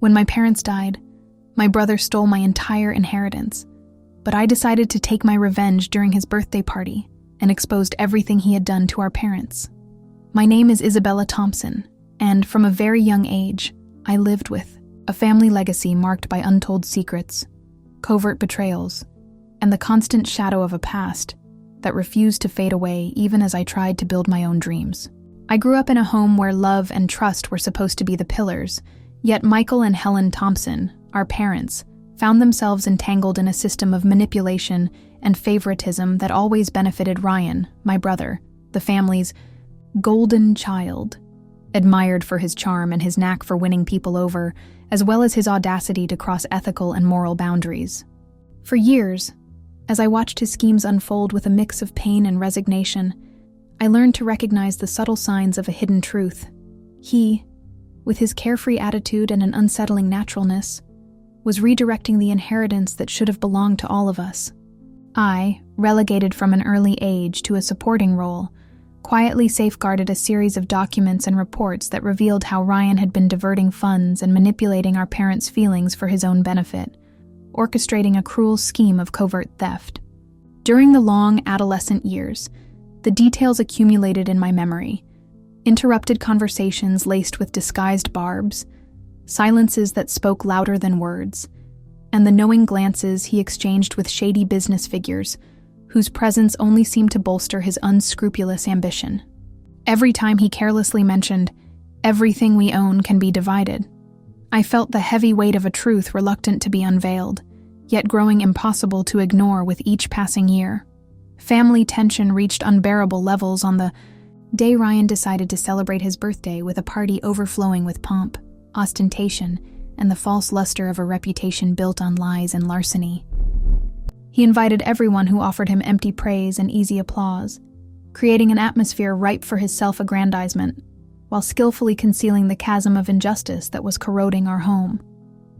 When my parents died, my brother stole my entire inheritance, but I decided to take my revenge during his birthday party and exposed everything he had done to our parents. My name is Isabella Thompson, and from a very young age, I lived with a family legacy marked by untold secrets, covert betrayals, and the constant shadow of a past that refused to fade away even as I tried to build my own dreams. I grew up in a home where love and trust were supposed to be the pillars, yet Michael and Helen Thompson, our parents, found themselves entangled in a system of manipulation and favoritism that always benefited Ryan, my brother, the family's golden child, admired for his charm and his knack for winning people over, as well as his audacity to cross ethical and moral boundaries. For years, as I watched his schemes unfold with a mix of pain and resignation, I learned to recognize the subtle signs of a hidden truth. He, with his carefree attitude and an unsettling naturalness, was redirecting the inheritance that should have belonged to all of us. I, relegated from an early age to a supporting role, quietly safeguarded a series of documents and reports that revealed how Ryan had been diverting funds and manipulating our parents' feelings for his own benefit, orchestrating a cruel scheme of covert theft. During the long adolescent years, the details accumulated in my memory: interrupted conversations laced with disguised barbs, silences that spoke louder than words, and the knowing glances he exchanged with shady business figures whose presence only seemed to bolster his unscrupulous ambition. Every time he carelessly mentioned, "Everything we own can be divided," I felt the heavy weight of a truth reluctant to be unveiled, yet growing impossible to ignore with each passing year. Family tension reached unbearable levels on the day Ryan decided to celebrate his birthday with a party overflowing with pomp, ostentation, and the false luster of a reputation built on lies and larceny. He invited everyone who offered him empty praise and easy applause, creating an atmosphere ripe for his self-aggrandizement, while skillfully concealing the chasm of injustice that was corroding our home.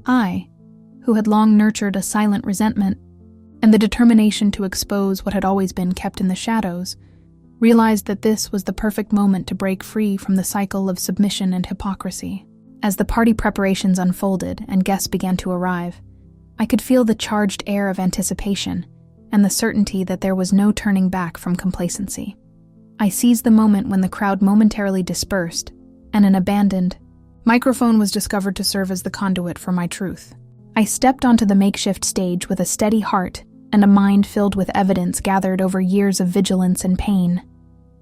I, who had long nurtured a silent resentment and the determination to expose what had always been kept in the shadows, realized that this was the perfect moment to break free from the cycle of submission and hypocrisy. As the party preparations unfolded and guests began to arrive, I could feel the charged air of anticipation and the certainty that there was no turning back from complacency. I seized the moment when the crowd momentarily dispersed, and an abandoned microphone was discovered to serve as the conduit for my truth. I stepped onto the makeshift stage with a steady heart and a mind filled with evidence gathered over years of vigilance and pain.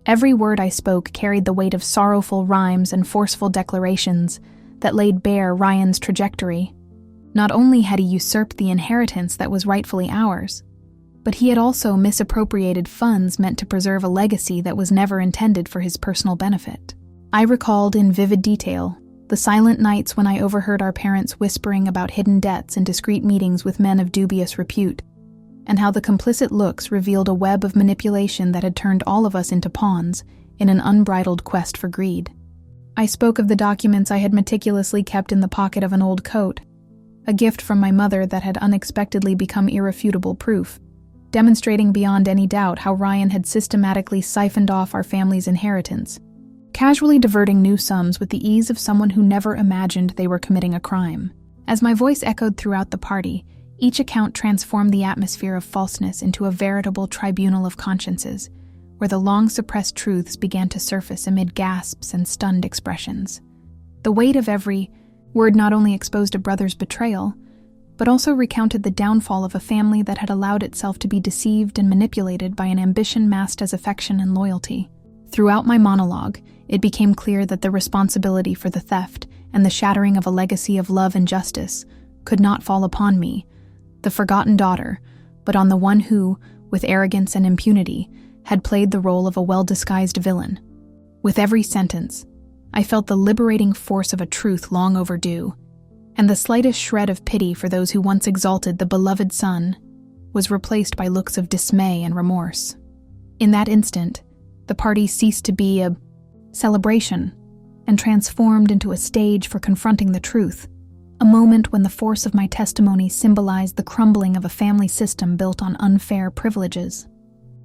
Every word I spoke carried the weight of sorrowful rhymes and forceful declarations that laid bare Ryan's trajectory. Not only had he usurped the inheritance that was rightfully ours, but he had also misappropriated funds meant to preserve a legacy that was never intended for his personal benefit. I recalled in vivid detail the silent nights when I overheard our parents whispering about hidden debts in discreet meetings with men of dubious repute, and how the complicit looks revealed a web of manipulation that had turned all of us into pawns in an unbridled quest for greed. I spoke of the documents I had meticulously kept in the pocket of an old coat, a gift from my mother that had unexpectedly become irrefutable proof, demonstrating beyond any doubt how Ryan had systematically siphoned off our family's inheritance, casually diverting new sums with the ease of someone who never imagined they were committing a crime. As my voice echoed throughout the party, each account transformed the atmosphere of falseness into a veritable tribunal of consciences, where the long-suppressed truths began to surface amid gasps and stunned expressions. The weight of every word not only exposed a brother's betrayal, but also recounted the downfall of a family that had allowed itself to be deceived and manipulated by an ambition masked as affection and loyalty. Throughout my monologue, it became clear that the responsibility for the theft and the shattering of a legacy of love and justice could not fall upon me, the forgotten daughter, but on the one who, with arrogance and impunity, had played the role of a well-disguised villain. With every sentence, I felt the liberating force of a truth long overdue, and the slightest shred of pity for those who once exalted the beloved son was replaced by looks of dismay and remorse. In that instant, the party ceased to be a celebration and transformed into a stage for confronting the truth, a moment when the force of my testimony symbolized the crumbling of a family system built on unfair privileges.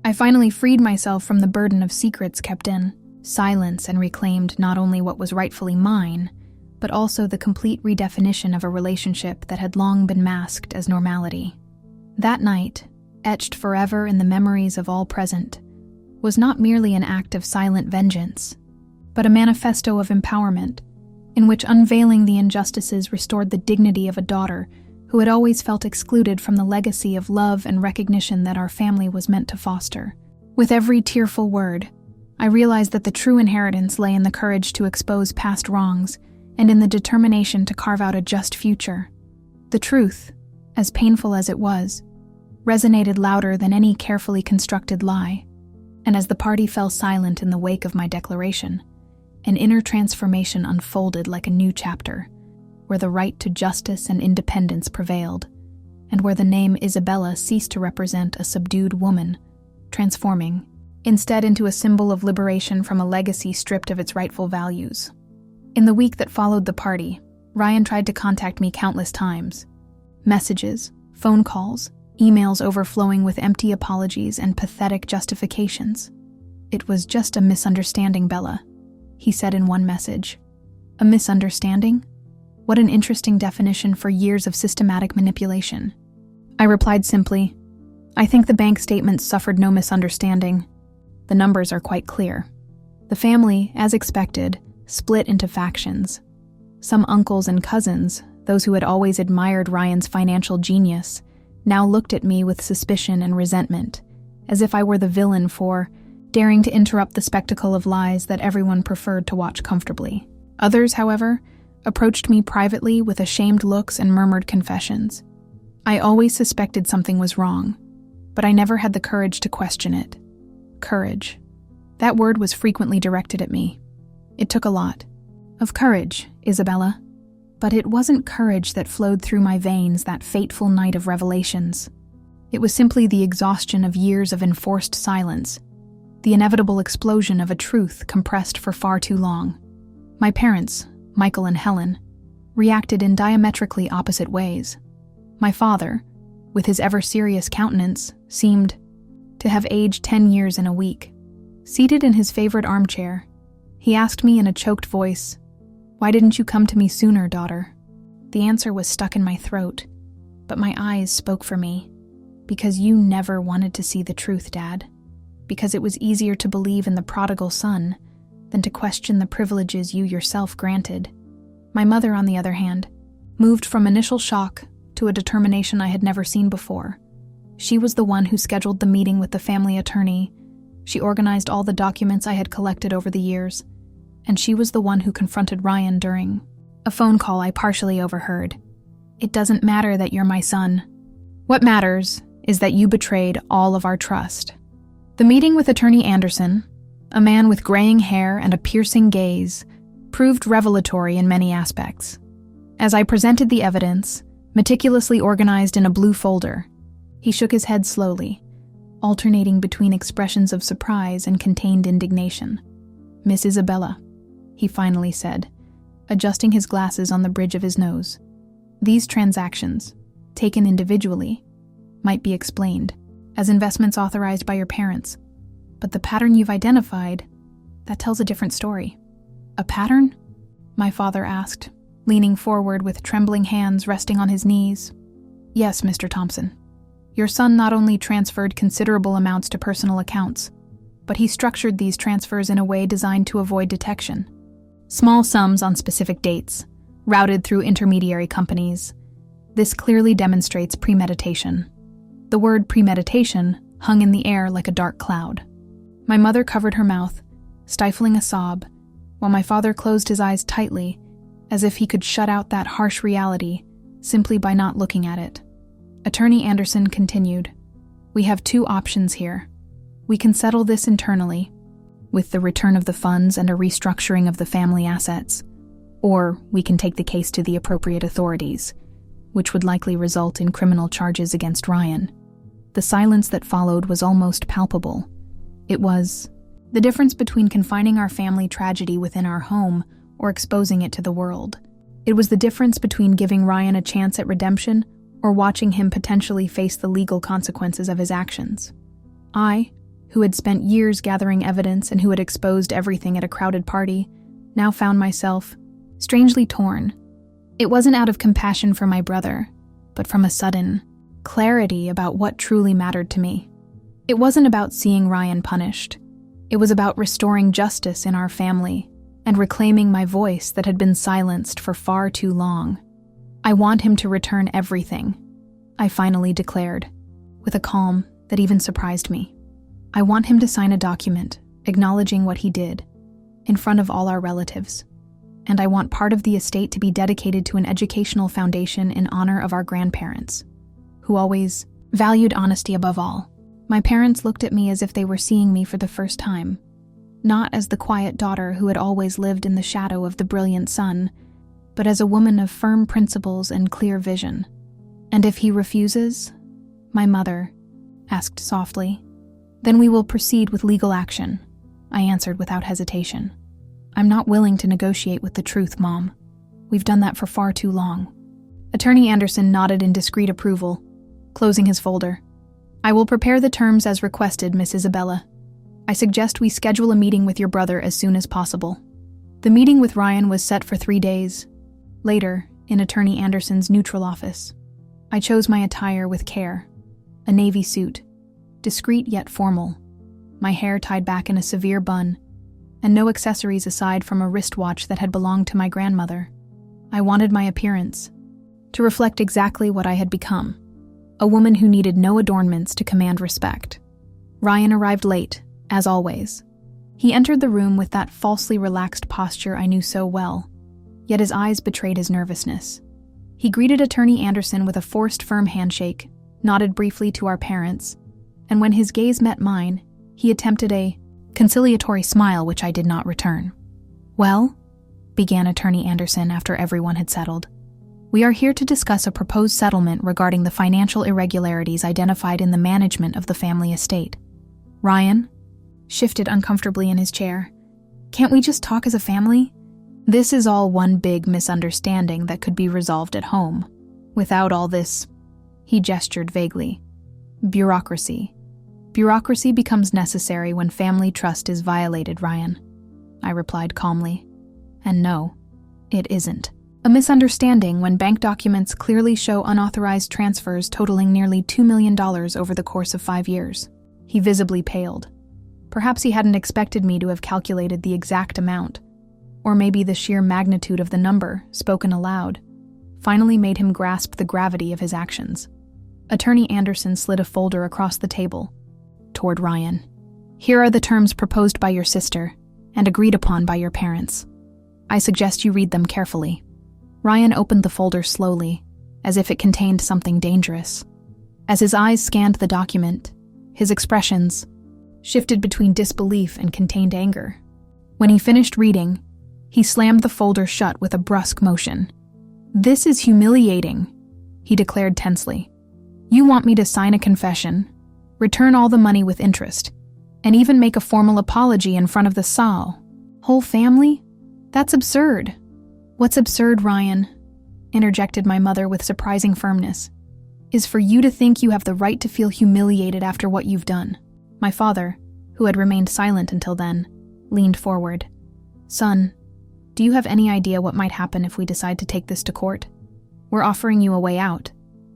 I finally freed myself from the burden of secrets kept in silence and reclaimed not only what was rightfully mine, but also the complete redefinition of a relationship that had long been masked as normality. That night, etched forever in the memories of all present, was not merely an act of silent vengeance, but a manifesto of empowerment, in which unveiling the injustices restored the dignity of a daughter who had always felt excluded from the legacy of love and recognition that our family was meant to foster. With every tearful word, I realized that the true inheritance lay in the courage to expose past wrongs and in the determination to carve out a just future. The truth, as painful as it was, resonated louder than any carefully constructed lie, and as the party fell silent in the wake of my declaration, an inner transformation unfolded like a new chapter, where the right to justice and independence prevailed, and where the name Isabella ceased to represent a subdued woman, transforming, instead, into a symbol of liberation from a legacy stripped of its rightful values. In the week that followed the party, Ryan tried to contact me countless times. Messages, phone calls, emails overflowing with empty apologies and pathetic justifications. "It was just a misunderstanding, Bella," he said in one message. A misunderstanding? What an interesting definition for years of systematic manipulation. I replied simply, "I think the bank statements suffered no misunderstanding. The numbers are quite clear." The family, as expected, split into factions. Some uncles and cousins, those who had always admired Ryan's financial genius, now looked at me with suspicion and resentment, as if I were the villain for daring to interrupt the spectacle of lies that everyone preferred to watch comfortably. Others, however, approached me privately with ashamed looks and murmured confessions. I always suspected something was wrong, but I never had the courage to question it. Courage. That word was frequently directed at me. It took a lot. Of courage, Isabella. But it wasn't courage that flowed through my veins that fateful night of revelations. It was simply the exhaustion of years of enforced silence, the inevitable explosion of a truth compressed for far too long. My parents, Michael and Helen, reacted in diametrically opposite ways. My father, with his ever-serious countenance, seemed to have aged 10 years in a week. Seated in his favorite armchair, he asked me in a choked voice, "Why didn't you come to me sooner, daughter?" The answer was stuck in my throat, but my eyes spoke for me. "Because you never wanted to see the truth, Dad. Because it was easier to believe in the prodigal son than to question the privileges you yourself granted." My mother, on the other hand, moved from initial shock to a determination I had never seen before. She was the one who scheduled the meeting with the family attorney. She organized all the documents I had collected over the years, and she was the one who confronted Ryan during a phone call I partially overheard. "It doesn't matter that you're my son. What matters is that you betrayed all of our trust." The meeting with Attorney Anderson, a man with graying hair and a piercing gaze, proved revelatory in many aspects. As I presented the evidence, meticulously organized in a blue folder, he shook his head slowly, alternating between expressions of surprise and contained indignation. "Miss Isabella," he finally said, adjusting his glasses on the bridge of his nose, "these transactions, taken individually, might be explained as investments authorized by your parents. But the pattern you've identified, that tells a different story." "A pattern?" my father asked, leaning forward with trembling hands resting on his knees. "Yes, Mr. Thompson. Your son not only transferred considerable amounts to personal accounts, but he structured these transfers in a way designed to avoid detection. Small sums on specific dates, routed through intermediary companies. This clearly demonstrates premeditation." The word premeditation hung in the air like a dark cloud. My mother covered her mouth, stifling a sob, while my father closed his eyes tightly, as if he could shut out that harsh reality simply by not looking at it. Attorney Anderson continued, "We have two options here. We can settle this internally, with the return of the funds and a restructuring of the family assets, or we can take the case to the appropriate authorities, which would likely result in criminal charges against Ryan." The silence that followed was almost palpable. It was the difference between confining our family tragedy within our home or exposing it to the world. It was the difference between giving Ryan a chance at redemption or watching him potentially face the legal consequences of his actions. I, who had spent years gathering evidence and who had exposed everything at a crowded party, now found myself strangely torn. It wasn't out of compassion for my brother, but from a sudden clarity about what truly mattered to me. It wasn't about seeing Ryan punished. It was about restoring justice in our family and reclaiming my voice that had been silenced for far too long. I want him to return everything, I finally declared, with a calm that even surprised me. I want him to sign a document acknowledging what he did in front of all our relatives. And I want part of the estate to be dedicated to an educational foundation in honor of our grandparents, who always valued honesty above all. My parents looked at me as if they were seeing me for the first time, not as the quiet daughter who had always lived in the shadow of the brilliant son, but as a woman of firm principles and clear vision. "And if he refuses?" my mother asked softly. "Then we will proceed with legal action," I answered without hesitation. "I'm not willing to negotiate with the truth, Mom. We've done that for far too long." Attorney Anderson nodded in discreet approval, closing his folder. "I will prepare the terms as requested, Miss Isabella. I suggest we schedule a meeting with your brother as soon as possible." The meeting with Ryan was set for 3 days. Later, in Attorney Anderson's neutral office, I chose my attire with care. A navy suit, discreet yet formal, my hair tied back in a severe bun, and no accessories aside from a wristwatch that had belonged to my grandmother. I wanted my appearance to reflect exactly what I had become, a woman who needed no adornments to command respect. Ryan arrived late, as always. He entered the room with that falsely relaxed posture I knew so well, yet his eyes betrayed his nervousness. He greeted Attorney Anderson with a forced, firm handshake, nodded briefly to our parents, and when his gaze met mine, he attempted a conciliatory smile which I did not return. "Well," began Attorney Anderson after everyone had settled, "we are here to discuss a proposed settlement regarding the financial irregularities identified in the management of the family estate." Ryan shifted uncomfortably in his chair. "Can't we just talk as a family? This is all one big misunderstanding that could be resolved at home. Without all this," he gestured vaguely, "bureaucracy. Bureaucracy becomes necessary when family trust is violated, Ryan," I replied calmly. "And no, it isn't. A misunderstanding when bank documents clearly show unauthorized transfers totaling nearly $2 million over the course of 5 years." He visibly paled. Perhaps he hadn't expected me to have calculated the exact amount, or maybe the sheer magnitude of the number, spoken aloud, finally made him grasp the gravity of his actions. Attorney Anderson slid a folder across the table toward Ryan. "Here are the terms proposed by your sister and agreed upon by your parents. I suggest you read them carefully." Ryan opened the folder slowly, as if it contained something dangerous. As his eyes scanned the document, his expressions shifted between disbelief and contained anger. When he finished reading, he slammed the folder shut with a brusque motion. "This is humiliating," he declared tensely. "You want me to sign a confession, return all the money with interest, and even make a formal apology in front of the whole family? That's absurd." "What's absurd, Ryan," interjected my mother with surprising firmness, "is for you to think you have the right to feel humiliated after what you've done." My father, who had remained silent until then, leaned forward. "Son, do you have any idea what might happen if we decide to take this to court? We're offering you a way out,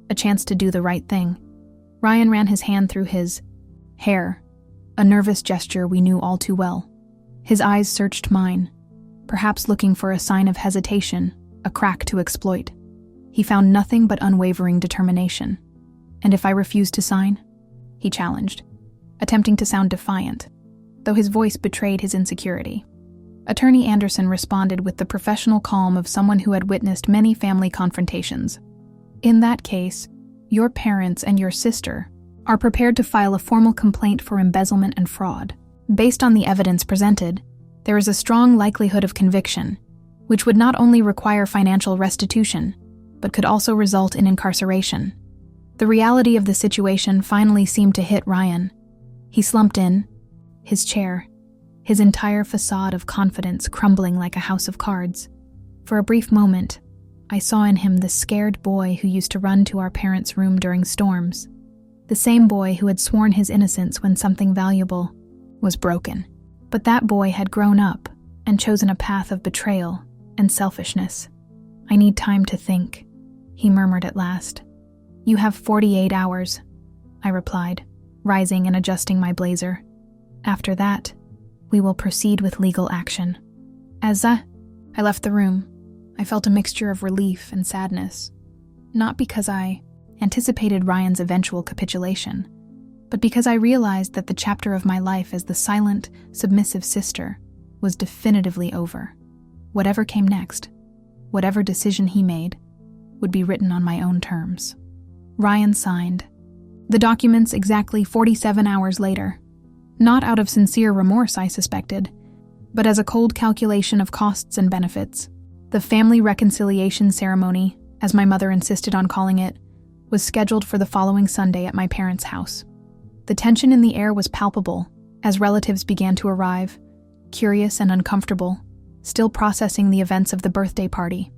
a chance to do the right thing." Ryan ran his hand through his hair, a nervous gesture we knew all too well. His eyes searched mine, perhaps looking for a sign of hesitation, a crack to exploit. He found nothing but unwavering determination. "And if I refuse to sign?" he challenged, attempting to sound defiant, though his voice betrayed his insecurity. Attorney Anderson responded with the professional calm of someone who had witnessed many family confrontations. "In that case, your parents and your sister are prepared to file a formal complaint for embezzlement and fraud. Based on the evidence presented, there is a strong likelihood of conviction, which would not only require financial restitution, but could also result in incarceration." The reality of the situation finally seemed to hit Ryan. He slumped in his chair, his entire facade of confidence crumbling like a house of cards. For a brief moment, I saw in him the scared boy who used to run to our parents' room during storms, the same boy who had sworn his innocence when something valuable was broken. But that boy had grown up and chosen a path of betrayal, and selfishness. "I need time to think," he murmured at last. "You have 48 hours, I replied, rising and adjusting my blazer. "After that, we will proceed with legal action." I left the room. I felt a mixture of relief and sadness, not because I anticipated Ryan's eventual capitulation, but because I realized that the chapter of my life as the silent, submissive sister was definitively over. Whatever came next, whatever decision he made, would be written on my own terms. Ryan signed the documents exactly 47 hours later, not out of sincere remorse, I suspected, but as a cold calculation of costs and benefits. The family reconciliation ceremony, as my mother insisted on calling it, was scheduled for the following Sunday at my parents' house. The tension in the air was palpable as relatives began to arrive, curious and uncomfortable, still processing the events of the birthday party.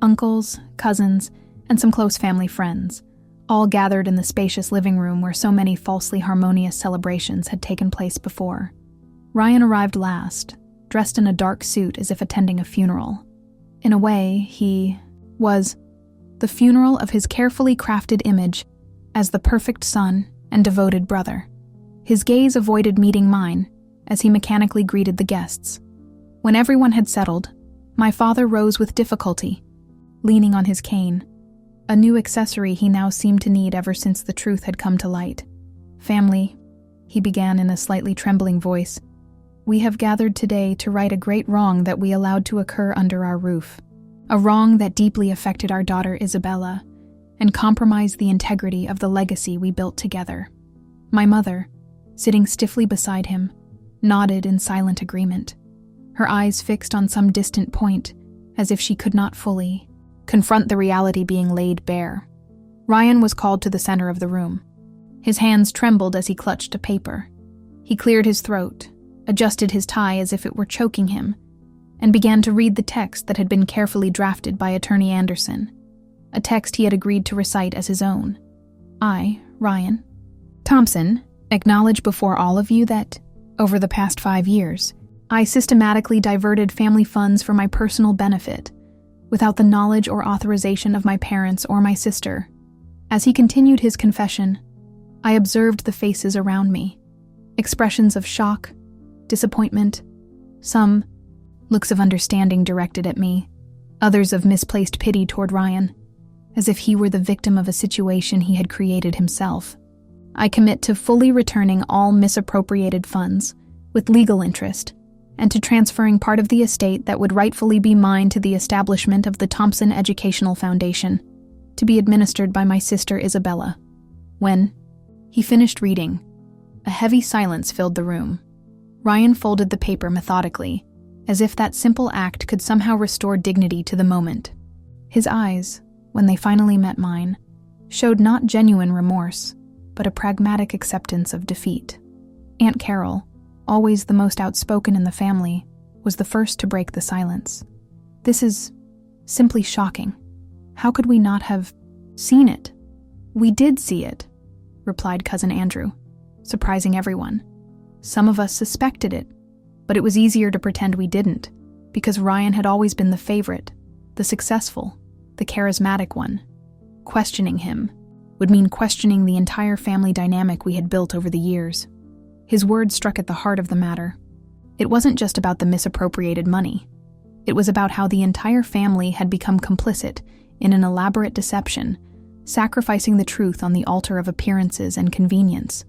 Uncles, cousins, and some close family friends, all gathered in the spacious living room where so many falsely harmonious celebrations had taken place before. Ryan arrived last, dressed in a dark suit as if attending a funeral. In a way, he was the funeral of his carefully crafted image as the perfect son and devoted brother. His gaze avoided meeting mine as he mechanically greeted the guests. When everyone had settled, my father rose with difficulty, leaning on his cane, a new accessory he now seemed to need ever since the truth had come to light. "Family," he began in a slightly trembling voice, "we have gathered today to right a great wrong that we allowed to occur under our roof. A wrong that deeply affected our daughter Isabella and compromised the integrity of the legacy we built together." My mother, sitting stiffly beside him, nodded in silent agreement, her eyes fixed on some distant point, as if she could not fully confront the reality being laid bare. Ryan was called to the center of the room. His hands trembled as he clutched a paper. He cleared his throat, adjusted his tie as if it were choking him, and began to read the text that had been carefully drafted by Attorney Anderson, a text he had agreed to recite as his own. "I, Ryan Thompson, acknowledge before all of you that, over the past 5 years, I systematically diverted family funds for my personal benefit, without the knowledge or authorization of my parents or my sister." As he continued his confession, I observed the faces around me, expressions of shock, disappointment, some looks of understanding directed at me, others of misplaced pity toward Ryan, as if he were the victim of a situation he had created himself. "I commit to fully returning all misappropriated funds, with legal interest, and to transferring part of the estate that would rightfully be mine to the establishment of the Thompson Educational Foundation, to be administered by my sister Isabella." When he finished reading, a heavy silence filled the room. Ryan folded the paper methodically, as if that simple act could somehow restore dignity to the moment. His eyes, when they finally met mine, showed not genuine remorse, but a pragmatic acceptance of defeat. Aunt Carol, always the most outspoken in the family, was the first to break the silence. "This is simply shocking. How could we not have seen it?" "We did see it," replied Cousin Andrew, surprising everyone. "Some of us suspected it, but it was easier to pretend we didn't, because Ryan had always been the favorite, the successful, the charismatic one. Questioning him would mean questioning the entire family dynamic we had built over the years." His words struck at the heart of the matter. It wasn't just about the misappropriated money. It was about how the entire family had become complicit in an elaborate deception, sacrificing the truth on the altar of appearances and convenience.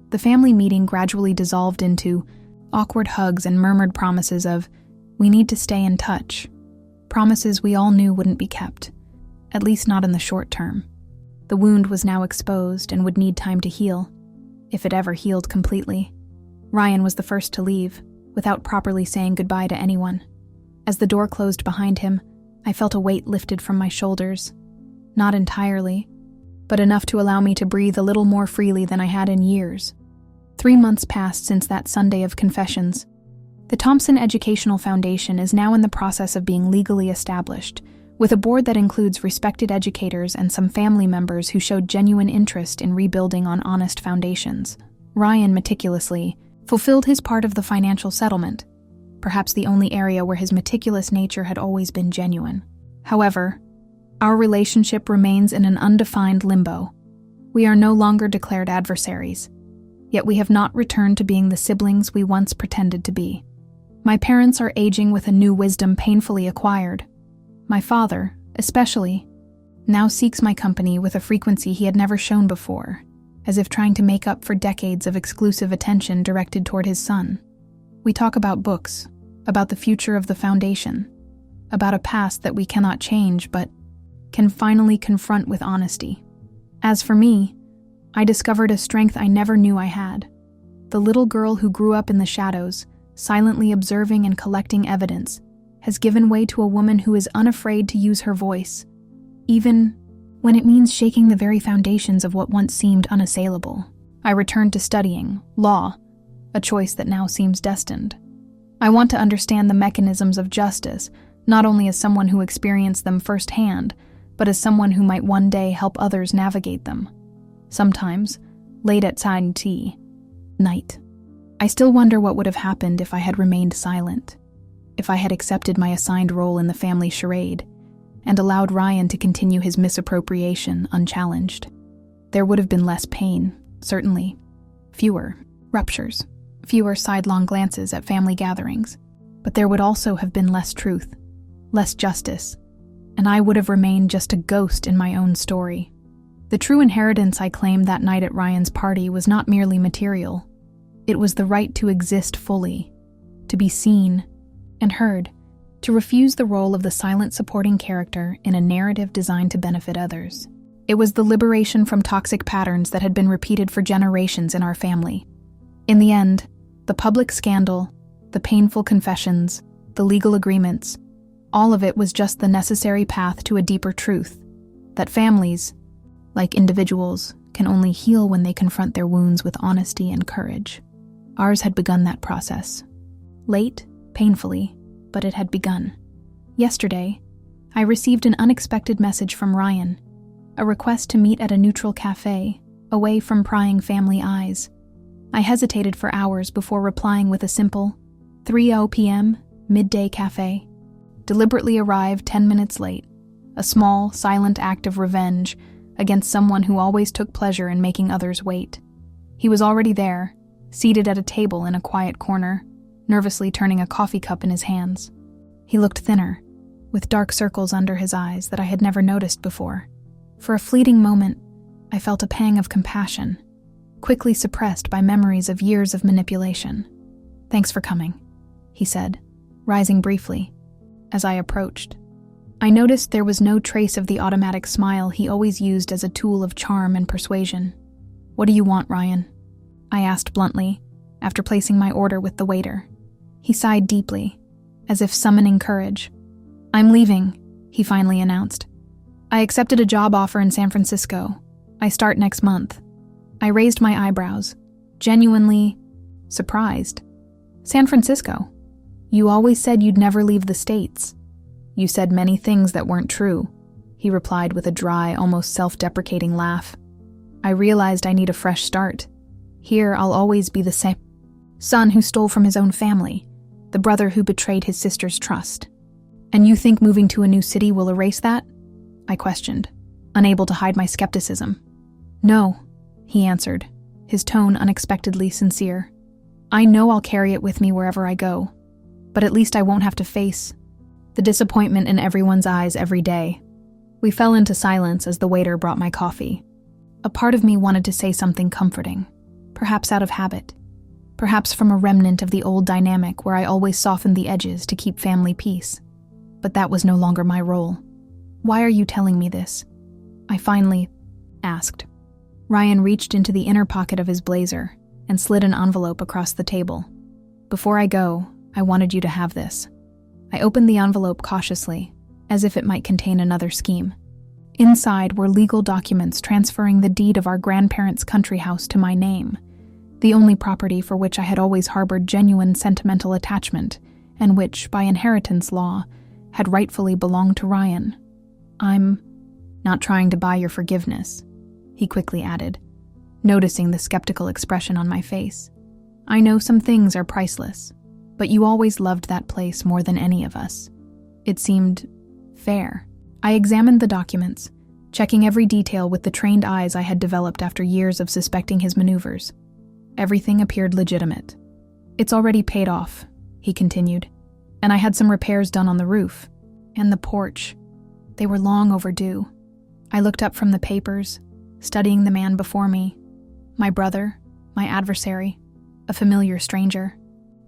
The family meeting gradually dissolved into awkward hugs and murmured promises of, "We need to stay in touch." Promises we all knew wouldn't be kept, at least not in the short term. The wound was now exposed and would need time to heal, if it ever healed completely. Ryan was the first to leave, without properly saying goodbye to anyone. As the door closed behind him, I felt a weight lifted from my shoulders. Not entirely, but enough to allow me to breathe a little more freely than I had in years. 3 months passed since that Sunday of confessions. The Thompson Educational Foundation is now in the process of being legally established, with a board that includes respected educators and some family members who showed genuine interest in rebuilding on honest foundations. Ryan meticulously fulfilled his part of the financial settlement, perhaps the only area where his meticulous nature had always been genuine. However, our relationship remains in an undefined limbo. We are no longer declared adversaries, yet we have not returned to being the siblings we once pretended to be. My parents are aging with a new wisdom painfully acquired. My father, especially, now seeks my company with a frequency he had never shown before, as if trying to make up for decades of exclusive attention directed toward his son. We talk about books, about the future of the foundation, about a past that we cannot change but can finally confront with honesty. As for me, I discovered a strength I never knew I had. The little girl who grew up in the shadows, silently observing and collecting evidence, has given way to a woman who is unafraid to use her voice, even when it means shaking the very foundations of what once seemed unassailable. I returned to studying law, a choice that now seems destined. I want to understand the mechanisms of justice, not only as someone who experienced them firsthand, but as someone who might one day help others navigate them. Sometimes, late at night, I still wonder what would have happened if I had remained silent, if I had accepted my assigned role in the family charade, and allowed Ryan to continue his misappropriation unchallenged. There would have been less pain, certainly, fewer ruptures, fewer sidelong glances at family gatherings, but there would also have been less truth, less justice, and I would have remained just a ghost in my own story. The true inheritance I claimed that night at Ryan's party was not merely material. It was the right to exist fully, to be seen and heard, to refuse the role of the silent supporting character in a narrative designed to benefit others. It was the liberation from toxic patterns that had been repeated for generations in our family. In the end, the public scandal, the painful confessions, the legal agreements, all of it was just the necessary path to a deeper truth, that families, like individuals, can only heal when they confront their wounds with honesty and courage. Ours had begun that process. Late, painfully, but it had begun. Yesterday, I received an unexpected message from Ryan, a request to meet at a neutral cafe, away from prying family eyes. I hesitated for hours before replying with a simple 3:00 p.m. midday cafe. Deliberately arrived 10 minutes late, a small, silent act of revenge against someone who always took pleasure in making others wait. He was already there, seated at a table in a quiet corner, nervously turning a coffee cup in his hands. He looked thinner, with dark circles under his eyes that I had never noticed before. For a fleeting moment, I felt a pang of compassion, quickly suppressed by memories of years of manipulation. "Thanks for coming," he said, rising briefly. As I approached, I noticed there was no trace of the automatic smile he always used as a tool of charm and persuasion. "What do you want, Ryan?" I asked bluntly, after placing my order with the waiter. He sighed deeply, as if summoning courage. "I'm leaving," he finally announced. "I accepted a job offer in San Francisco. I start next month." I raised my eyebrows, genuinely surprised. "San Francisco? You always said you'd never leave the States." "You said many things that weren't true," he replied with a dry, almost self-deprecating laugh. "I realized I need a fresh start. Here I'll always be the same son who stole from his own family, the brother who betrayed his sister's trust. And you think moving to a new city will erase that?" I questioned, unable to hide my skepticism. "No," he answered, his tone unexpectedly sincere. "I know I'll carry it with me wherever I go, but at least I won't have to face the disappointment in everyone's eyes every day." We fell into silence as the waiter brought my coffee. A part of me wanted to say something comforting, perhaps out of habit, perhaps from a remnant of the old dynamic where I always softened the edges to keep family peace. But that was no longer my role. "Why are you telling me this?" I finally asked. Ryan reached into the inner pocket of his blazer and slid an envelope across the table. "Before I go, I wanted you to have this." I opened the envelope cautiously, as if it might contain another scheme. Inside were legal documents transferring the deed of our grandparents' country house to my name, the only property for which I had always harbored genuine sentimental attachment, and which, by inheritance law, had rightfully belonged to Ryan. "I'm not trying to buy your forgiveness," he quickly added, noticing the skeptical expression on my face. "I know some things are priceless, But you always loved that place more than any of us. It seemed fair. I examined the documents, checking every detail with the trained eyes I had developed after years of suspecting his maneuvers. Everything appeared legitimate. "It's already paid off," he continued, "and I had some repairs done on the roof and the porch. They were long overdue." I looked up from the papers, studying the man before me. My brother, my adversary, a familiar stranger.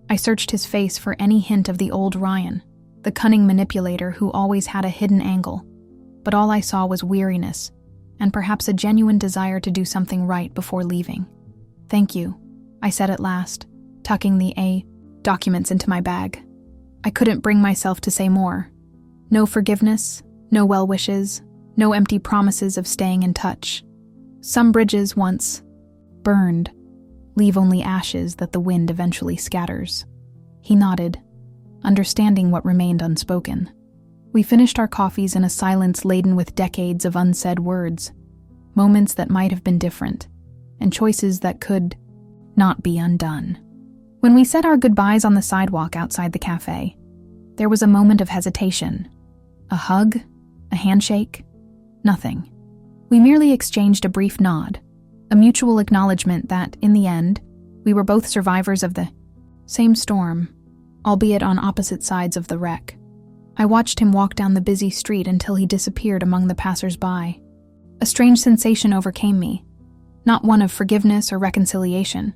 I searched his face for any hint of the old Ryan, the cunning manipulator who always had a hidden angle. But all I saw was weariness, and perhaps a genuine desire to do something right before leaving. "Thank you," I said at last, tucking the documents into my bag. I couldn't bring myself to say more. No forgiveness, no well wishes, no empty promises of staying in touch. Some bridges once burned leave only ashes that the wind eventually scatters. He nodded, understanding what remained unspoken. We finished our coffees in a silence laden with decades of unsaid words, moments that might have been different, and choices that could not be undone. When we said our goodbyes on the sidewalk outside the cafe, there was a moment of hesitation. A hug? A handshake? Nothing. We merely exchanged a brief nod, a mutual acknowledgement that, in the end, we were both survivors of the same storm, albeit on opposite sides of the wreck. I watched him walk down the busy street until he disappeared among the passers-by. A strange sensation overcame me, not one of forgiveness or reconciliation,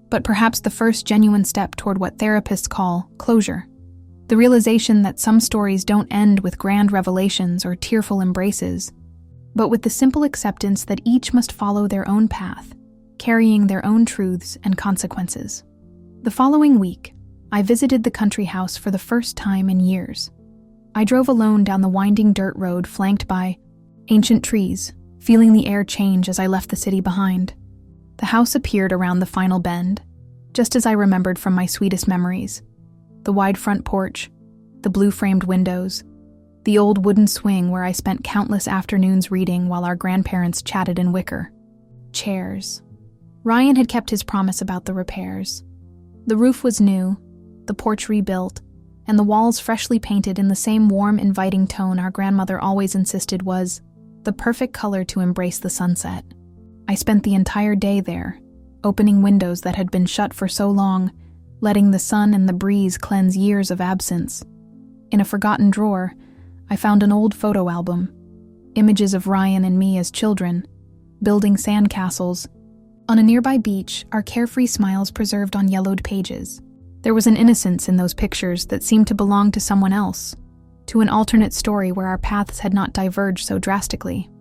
but perhaps the first genuine step toward what therapists call closure. The realization that some stories don't end with grand revelations or tearful embraces, but with the simple acceptance that each must follow their own path, carrying their own truths and consequences. The following week, I visited the country house for the first time in years. I drove alone down the winding dirt road flanked by ancient trees, feeling the air change as I left the city behind. The house appeared around the final bend, just as I remembered from my sweetest memories. The wide front porch, the blue-framed windows, the old wooden swing where I spent countless afternoons reading while our grandparents chatted in wicker chairs. Ryan had kept his promise about the repairs. The roof was new, the porch rebuilt, and the walls freshly painted in the same warm, inviting tone our grandmother always insisted was the perfect color to embrace the sunset. I spent the entire day there, opening windows that had been shut for so long, letting the sun and the breeze cleanse years of absence. In a forgotten drawer, I found an old photo album, images of Ryan and me as children, building sandcastles. On a nearby beach, our carefree smiles preserved on yellowed pages. There was an innocence in those pictures that seemed to belong to someone else, to an alternate story where our paths had not diverged so drastically.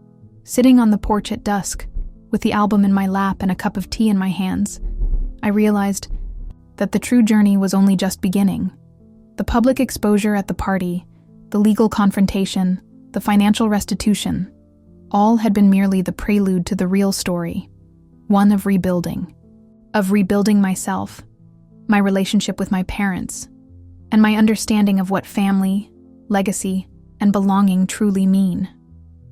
Sitting on the porch at dusk, with the album in my lap and a cup of tea in my hands, I realized that the true journey was only just beginning. The public exposure at the party, the legal confrontation, the financial restitution, all had been merely the prelude to the real story, one of rebuilding myself, my relationship with my parents, and my understanding of what family, legacy, and belonging truly mean.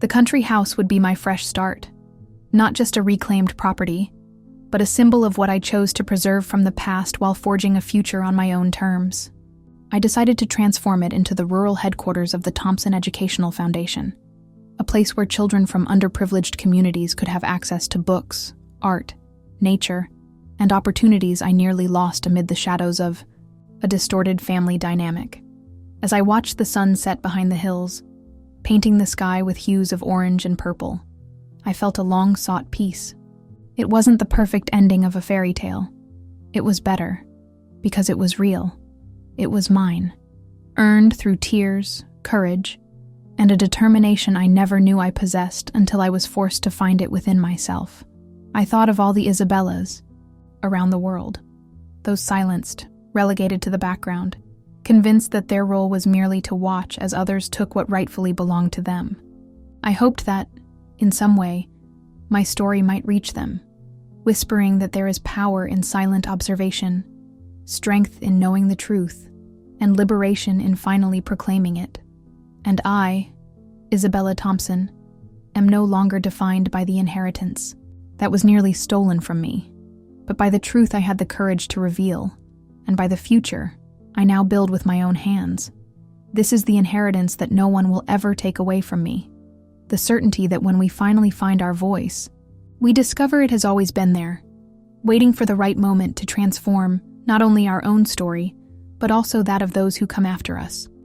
The country house would be my fresh start, not just a reclaimed property, but a symbol of what I chose to preserve from the past while forging a future on my own terms. I decided to transform it into the rural headquarters of the Thompson Educational Foundation, a place where children from underprivileged communities could have access to books, art, nature, and opportunities I nearly lost amid the shadows of a distorted family dynamic. As I watched the sun set behind the hills, painting the sky with hues of orange and purple, I felt a long-sought peace. It wasn't the perfect ending of a fairy tale. It was better, because it was real. It was mine, earned through tears, courage, and a determination I never knew I possessed until I was forced to find it within myself. I thought of all the Isabellas around the world, those silenced, relegated to the background, convinced that their role was merely to watch as others took what rightfully belonged to them. I hoped that, in some way, my story might reach them, whispering that there is power in silent observation, strength in knowing the truth, and liberation in finally proclaiming it. And I, Isabella Thompson, am no longer defined by the inheritance that was nearly stolen from me, but by the truth I had the courage to reveal, and by the future I now build with my own hands. This is the inheritance that no one will ever take away from me. The certainty that when we finally find our voice, we discover it has always been there, waiting for the right moment to transform not only our own story, but also that of those who come after us.